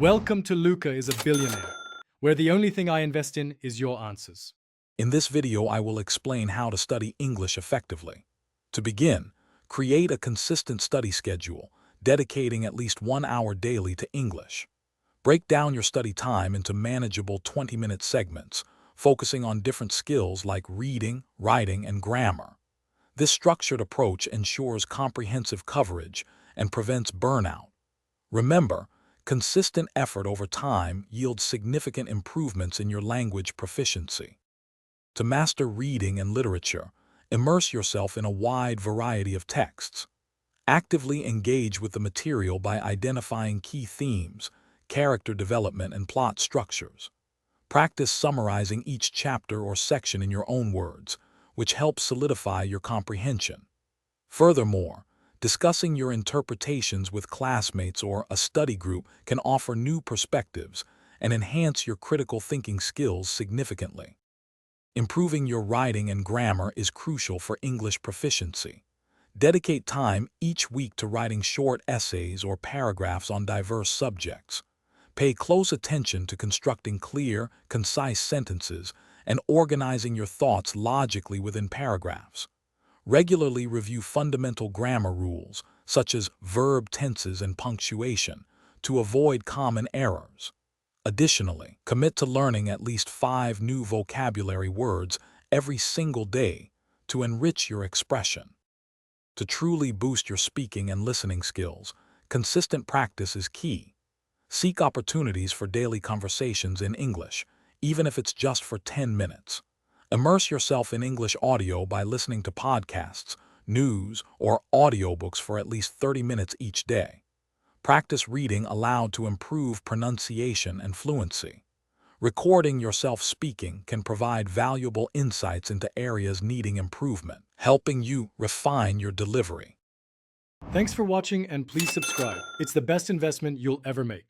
Welcome to Luca is a Billionaire, where the only thing I invest in is your answers. In this video, I will explain how to study English effectively. To begin, create a consistent study schedule, dedicating at least 1 hour daily to English. Break down your study time into manageable 20-minute segments, focusing on different skills like reading, writing, and grammar. This structured approach ensures comprehensive coverage and prevents burnout. Remember, consistent effort over time yields significant improvements in your language proficiency. To master reading and literature, immerse yourself in a wide variety of texts. Actively engage with the material by identifying key themes, character development, and plot structures. Practice summarizing each chapter or section in your own words, which helps solidify your comprehension. Furthermore, discussing your interpretations with classmates or a study group can offer new perspectives and enhance your critical thinking skills significantly. Improving your writing and grammar is crucial for English proficiency. Dedicate time each week to writing short essays or paragraphs on diverse subjects. Pay close attention to constructing clear, concise sentences and organizing your thoughts logically within paragraphs. Regularly review fundamental grammar rules, such as verb tenses and punctuation, to avoid common errors. Additionally, commit to learning at least 5 new vocabulary words every single day to enrich your expression. To truly boost your speaking and listening skills, consistent practice is key. Seek opportunities for daily conversations in English, even if it's just for 10 minutes. Immerse yourself in English audio by listening to podcasts, news, or audiobooks for at least 30 minutes each day. Practice reading aloud to improve pronunciation and fluency. Recording yourself speaking can provide valuable insights into areas needing improvement, helping you refine your delivery. Thanks for watching and please subscribe. It's the best investment you'll ever make.